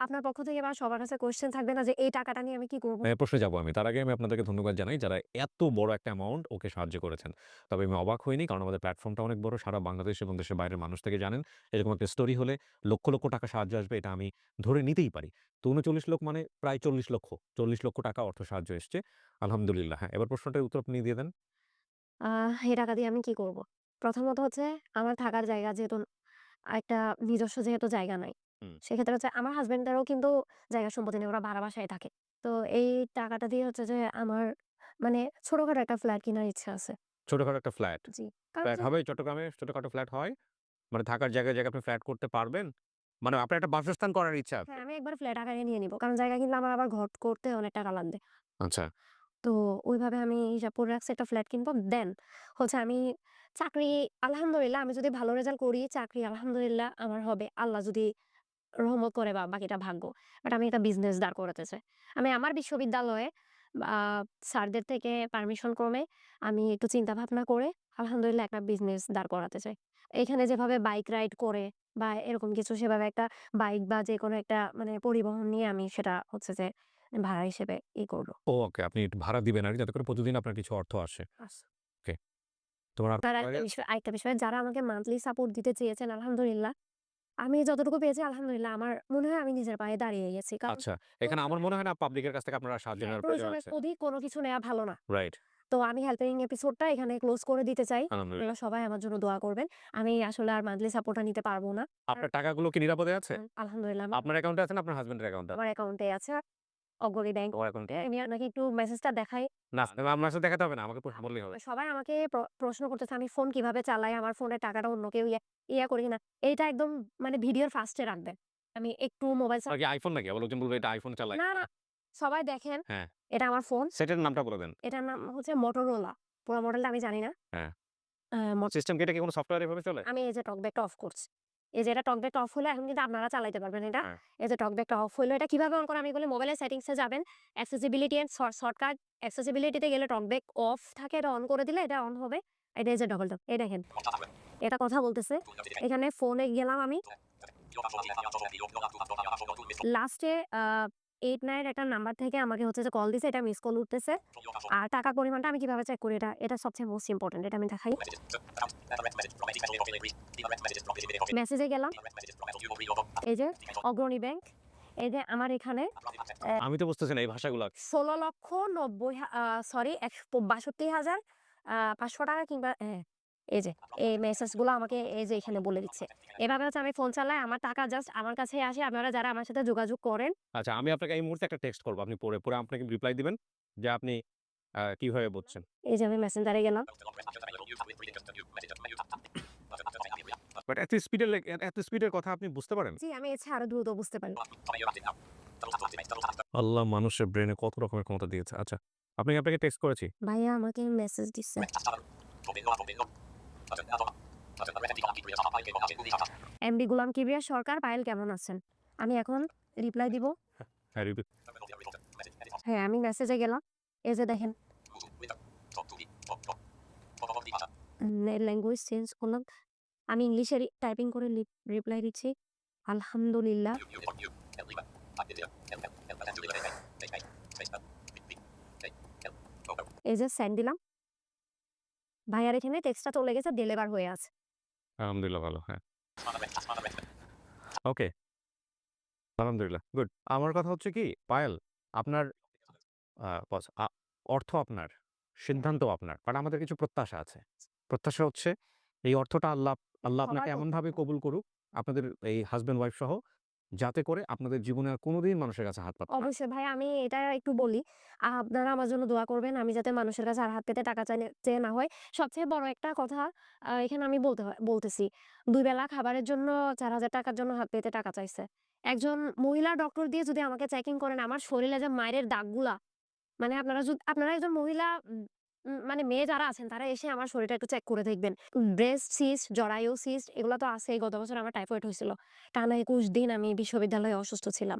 আপনার পক্ষ থেকে বা সবার কাছে কোয়েশ্চেন থাকবে না যে এই টাকাটা নিয়ে আমি কি করব? প্রশ্নে যাবো আমি। তার আগে আমি আপনাদেরকে ধন্যবাদ জানাই যারা এত বড় একটা অ্যামাউন্ট ওকে সাহায্য করেছেন। তবে আমি অবাক হইনি কারণ আমাদের প্ল্যাটফর্মটা অনেক বড়। সারা বাংলাদেশ এবং দেশের বাইরের মানুষ থেকে জানেন। এরকম একটা স্টোরি হলে লক্ষ, লক্ষ টাকা সাহায্য আসবে এটা আমি ধরে নিতেই পারি। তো ৩৯ লোক মানে প্রায় ৪০ লক্ষ। ৪০ লক্ষ টাকা অর্থ সাহায্য এসছে। আলহামদুলিল্লাহ। হ্যাঁ, এবার প্রশ্নটার উত্তর আপনি দিয়ে দেন। এই টাকা দিয়ে আমি কি করব? প্রথমত হচ্ছে আমার থাকার জায়গা যেহেতু একটা নিজস্ব যেহেতু জায়গা নাই। হুম। সেক্ষেত্রে হচ্ছে আমার হাসব্যান্ডেরও কিন্তু জায়গা সম্পত্তি নেই। ওরা ভাড়া বাসায় থাকে। তো এই টাকাটা দিয়ে হচ্ছে যে আমার মানে ছোটখাটো একটা ফ্ল্যাট কেনার ইচ্ছা আছে। ছোটখাটো একটা ফ্ল্যাট। জি। কারণ ফ্ল্যাট হচ্ছে হবে চট্টগ্রামে ছোটখাটো ফ্ল্যাট হয়? মানে থাকার জায়গায়, জায়গায় আপনি ফ্ল্যাট করতে পারবেন? মানে আপনার একটা বাসস্থান করার ইচ্ছা আছে? হ্যাঁ, আমি একবার ফ্ল্যাট আকারে নিয়ে নিব। কারণ জায়গা কিনলে আমার আবার ঘর করতে অনেক টাকা লাগবে। আচ্ছা। তো ওইভাবে আমি হিসাব করে রাখছি একটা ফ্ল্যাট কিনবো। দেন হচ্ছে আমি চাকরি আলহামদুলিল্লাহ আমি যদি ভালো রেজাল্ট করি চাকরি আলহামদুলিল্লাহ আমার হবে। আল্লাহ যদি রহমত করে বা বাকিটা ভাগ্য। বাট আমি একটা বিজনেস দাঁড় করাতে চাই। আমি আমার বিশ্ববিদ্যালয়ে আ স্যারদের থেকে পারমিশন ক্রমে আমি একটু চিন্তা ভাবনা করে আলহামদুলিল্লাহ একটা বিজনেস দাঁড় করাতে চাই। এখানে যেভাবে বাইক রাইড করে বা এরকম কিছু সেভাবে একটা বাইক বা যেকোনো একটা মানে পরিবহন নিয়ে আমি সেটা হচ্ছে যে ভাড়া হিসেবে করব। ওকে, আপনি ভাড়া দিবেন আরকি যাতে করে প্রতিদিন আপনার কিছু অর্থ আসে। ওকে। তোমার আর আর আরেকটা বিষয় যারা আমাকে মান্থলি সাপোর্ট দিতে চেয়েছেন আলহামদুলিল্লাহ, আমি যতটুকু পেয়েছি আলহামদুলিল্লাহ আমার মনে হয় আমি নিজের পায়ে দাঁড়িয়ে গেছি। কারণ আচ্ছা। এখানে আমার মনে হয় না পাবলিকের কাছ থেকে আপনারা সাহায্য হ্যাঁ, নেওয়ার প্রয়োজন প্রয়োজনের আছে। অধিক কোনো কিছু নেয়া ভালো না। রাইট। তো আমি হেল্পিং এপিসোডটা এখানে ক্লোজ করে দিতে চাই। আলহামদুলিল্লাহ। আপনারা সবাই আমার জন্য দোয়া করবেন। আমি আসলে আর মান্থলি সাপোর্টটা নিতে পারব না। আর আপনার টাকাগুলো কি নিরাপদে আছে? আলহামদুলিল্লাহ আপনার অ্যাকাউন্টে আছে না আপনার হাসব্যান্ডের অ্যাকাউন্টে আছে? আমার অ্যাকাউন্টে আছে। অগ্রণী ব্যাংক। তোমার অ্যাকাউন্টে? আমি আপনাকে একটু মেসেজটা দেখাই। না, আপনার সাথে দেখাতে হবে না। আমাকে বললেই হবে। সবাই আমাকে প্রশ্ন করতেছে আমি ফোন কিভাবে চালাই? আমার ফোনের টাকাটা অন্য কেউ করি কিনা? এইটা একদম মানে ভিডিওর ফার্স্ট এ রাখবেন। আমি একটু মোবাইল আর কি আইফোন নাকি? আবার লোকজন বলবে এটা আইফোন চালায়। না, না। সবাই দেখেন। হ্যাঁ। এটা আমার ফোন। সেটের নামটা বলে দেন। এটার নাম হচ্ছে Motorola। পুরা মডেলটা আমি জানি না। হ্যাঁ। আ মট সিস্টেম কি এটা কি কোনো সফটওয়্যার এভাবে চলে? আমি এই যে টকব্যাকটা অফ করছি। এই যে এটা টকব্যাকটা অফ হলে এখন কিন্তু আপনারা চালাইতে পারবেন এটা। হ্যাঁ। এই যে টকব্যাকটা অফ হইলো এটা কিভাবে অন করা আমি বলি মোবাইলের সেটিংস এ যাবেন। অ্যাক্সেসিবিলিটি এন্ড শর্টকাট অ্যাক্সেসিবিলিটি তে গেলে টকব্যাক অফ থাকে এটা অন করে দিলে এটা অন হবে। এটা এই যে ডবল ট্যাপ। এই দেখেন। এটা কথা বলতেছে। এখানে ফোনে গেলাম আমি। লাস্টে 89 একটা নাম্বার থেকে আমাকে হচ্ছে যে কল দিছে এটা মিস কল উঠতেছে। আর টাকার পরিমাণটা আমি কিভাবে চেক করি এটা সবচেয়ে মোস্ট ইম্পোর্টেন্ট এটা আমি দেখাই। মেসেজে গেলাম। এই যে অগ্রণী ব্যাংক। এই যে আমার এখানে আমি তো বুঝতেছি না এই ভাষাগুলা। ১৬,৯০,০০০ সরি ৬২,৫০০ টাকা কিংবা এই যে এই মেসেজগুলো আমাকে এই যে এখানে বলে দিচ্ছে। এভাবে হচ্ছে আমি ফোন চালাই আমার টাকা জাস্ট আমার কাছেই আসে। আপনারা যারা আমার সাথে যোগাযোগ করেন আচ্ছা, আমি আপনাকে এই মুহূর্তে একটা টেক্সট করব। আপনি পড়ে আপনাকে রিপ্লাই দিবেন যে আপনি কিভাবে বুঝছেন। এই যে আমি মেসেঞ্জারে গেলাম। বাট এত স্পিডের কথা আপনি বুঝতে পারেন? জি, আমি এর চেয়ে আরো দ্রুত বুঝতে পারি। আল্লাহ মানুষের ব্রেইনে কত রকমের ক্ষমতা দিয়েছে। আচ্ছা, আপনাকে টেক্সট করেছি। ভাইয়া আমাকে মেসেজ দিচ্ছে। এমডি গোলাম কিবরিয়া সরকার পায়েল কেমন আছেন? আমি এখন রিপ্লাই দিব। হ্যাঁ, হ্যাঁ, আমি মেসেজে গেলাম। এই যে দেখেন ল্যাঙ্গুয়েজ চেঞ্জ করলাম। আমি ইংলিশে টাইপিং করে রিপ্লাই দিচ্ছি। আলহামদুলিল্লাহ। এই যে সেন্ড দিলাম। ভাইয়ার এখানে টেক্সটটা চলে গেছে, ডেলিভার হয়ে আছে। আলহামদুলিল্লাহ ভালো, হ্যাঁ। ওকে, আলহামদুলিল্লাহ, গুড। আমার কথা হচ্ছে কি পায়েল, আপনার অর্থ আপনার, সিদ্ধান্ত আপনার। কারণ আমাদের কিছু প্রত্যাশা আছে। প্রত্যাশা হচ্ছে এই অর্থটা আল্লাহ আপনাকে সবার এমনভাবে প্রত্যাশা। কবুল করুক, আপনাদের এই হাসব্যান্ড ওয়াইফ সহ, যাতে করে আপনাদের জীবনে আর কোনোদিন মানুষের কাছে হাত পাততে না হয়। অবশ্যই ভাই, আমি এটা একটু বলি। আপনারা আমার জন্য দোয়া করবেন। আমি যাতে মানুষের কাছে আর হাত পেতে টাকা চেয়ে না হয়। সবচেয়ে বড় একটা কথা এখানে আমি বলতেছি। ২ বেলা খাবারের জন্য ৳৪,০০০ জন্য হাত পেতে টাকা চাইছে। একজন মহিলা ডক্টর দিয়ে যদি আমাকে চেকিং করেন, আমার শরীরে যে মাইরের দাগগুলা, মানে আপনারা একজন মহিলা মানে মেয়ে যারা আছেন তারা এসে আমার শরীরটা একটু চেক করে দেখবেন। ব্রেস্ট সিস্ট, জরায়ু সিস্ট এগুলো তো আছেই। গত বছর আমার টাইফয়েড হয়েছিল। টানা ২১ দিন আমি বিশ্ববিদ্যালয়ে অসুস্থ ছিলাম।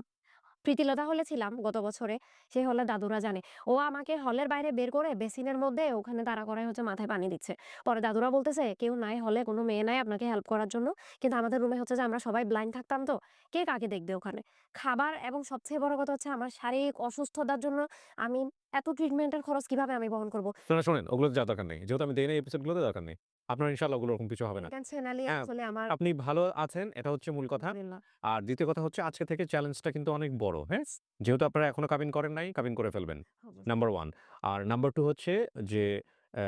প্রীতিলতা হলে ছিলাম গত বছরে। সেই হলে দাদুরা জানে। ও আমাকে হলের বাইরে বের করে বেসিনের মধ্যে ওখানে দাঁড়া করায় হচ্ছে মাথায় পানি দিচ্ছে। পরে দাদুরা বলতেছে, "কেউ নাই হলে, কোনো মেয়ে নাই আপনাকে হেল্প করার জন্য।" কিন্তু আমাদের রুমে হচ্ছে যে আমরা সবাই ব্লাইন্ড থাকতাম তো। কে কাকে দেখবে ওখানে? খাবার এবং সবচেয়ে বড় কথা হচ্ছে আমার শারীরিক অসুস্থতার জন্য আমি এত ট্রিটমেন্টের খরচ কিভাবে আমি বহন করব? শোনেন, ওগুলোতে যাওয়ার দরকার নেই। যেহেতু আমি দেই নাই এপিসোডগুলোতে দরকার নেই। আপনার ইনশাআল্লাহ ওগুলো ওরকম কিছু হবে না। ইন্টেনশনালি হ্যাঁ, আসলে আমার আপনি ভালো আছেন, এটা হচ্ছে মূল কথা। আলহামদুলিল্লাহ। আর দ্বিতীয় কথা হচ্ছে আজকে থেকে চ্যালেঞ্জটা কিন্তু অনেক বড়, হ্যাঁ? যেহেতু আপনারা এখনো কাবিন করেন নাই, কাবিন করে ফেলবেন। অবশ্যই। নাম্বার 1। আর নাম্বার 2 হচ্ছে যে অ্যা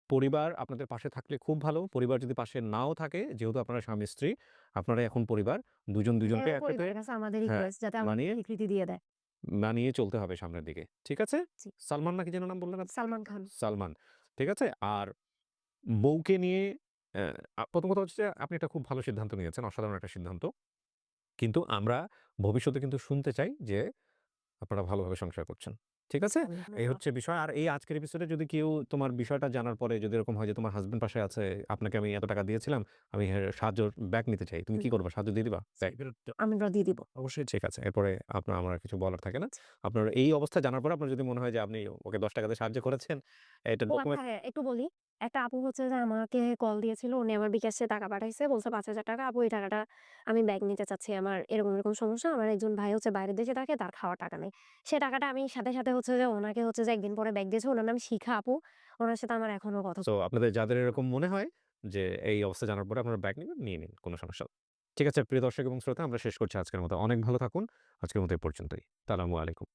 পরিবার আপনাদের পাশে থাকলে খুব ভালো। পরিবার যদি পাশে নাও থাকে, যেহেতু আপনারা স্বামী-স্ত্রী, আপনারা এখন পরিবার। দুজন দুজনকে এটাই একসাথে পরিবারের কাছে আমাদের হ্যাঁ, রিকোয়েস্ট যাতে আমাদের মানিয়ে স্বীকৃতি দিয়ে দেয়। মানিয়ে চলতে হবে সামনের দিকে। ঠিক আছে? জি। সালমান নাকি যেন নাম বললেন আপনি? সালমান খান। সালমান। ঠিক আছে? আর বউকে নিয়ে অ্যা প্রথম কথা হচ্ছে যে আপনি একটা খুব ভালো সিদ্ধান্ত নিয়েছেন, অসাধারণ একটা সিদ্ধান্ত। কিন্তু আমরা ভবিষ্যতে কিন্তু শুনতে চাই যে আপনারা ভালোভাবে সংসার করছেন। ঠিক আছে? এই হচ্ছে বিষয়। আর এই আজকের এপিসোডে যদি কেউ তোমার বিষয়টা জানার পরে যদি এরকম হয় যে তোমার হাসব্যান্ড পাশে আছে, আপনাকে আমি এত টাকা দিয়েছিলাম, আমি সাহায্য ব্যাক নিতে চাই। তুমি কি করবা? সাহায্য দিয়ে দিবা? ব্যাক? আমরা দিয়ে দিব। অবশ্যই ঠিক আছে। এরপরে আমার আর কিছু বলার থাকে না। আপনার এই অবস্থা জানার পরে আপনার যদি মনে হয় যে আপনি ওকে ৳১০ দিয়ে সাহায্য করেছেন, এটা ও আচ্ছা ডকুমেন্ট হ্যাঁ, একটু বলি। একটা আপু হচ্ছে যে আমাকে কল দিয়েছিল। উনি আমার বিকাশে টাকা পাঠাইছে। বলছে ৳৫,০০০ আপু এই টাকাটা আমি ব্যাগ নিতে চাচ্ছি। আমার এরকম সমস্যা। আমার একজন ভাই হচ্ছে বাইরের দেশে থাকে, তার খাওয়ার টাকা নেই। সে টাকাটা আমি সাথে হচ্ছে যে ওনাকে হচ্ছে যে ১ দিন পরে ব্যাগ দিয়েছি। উনার নাম শিখা আপু। উনার সাথে আমার এখনো কথা সো আপনাদের যাদের এরকম মনে হয় যে এই অবস্থা জানার পরে আপনারা ব্যাক নিবেন, নিয়ে নিন। কোন সমস্যা নেই। ঠিক আছে প্রিয় দর্শক এবং শ্রোতা, আমরা শেষ করছি আজকের মতো। অনেক ভালো থাকুন। আজকের মতো এই পর্যন্তই। আসসালামু আলাইকুম।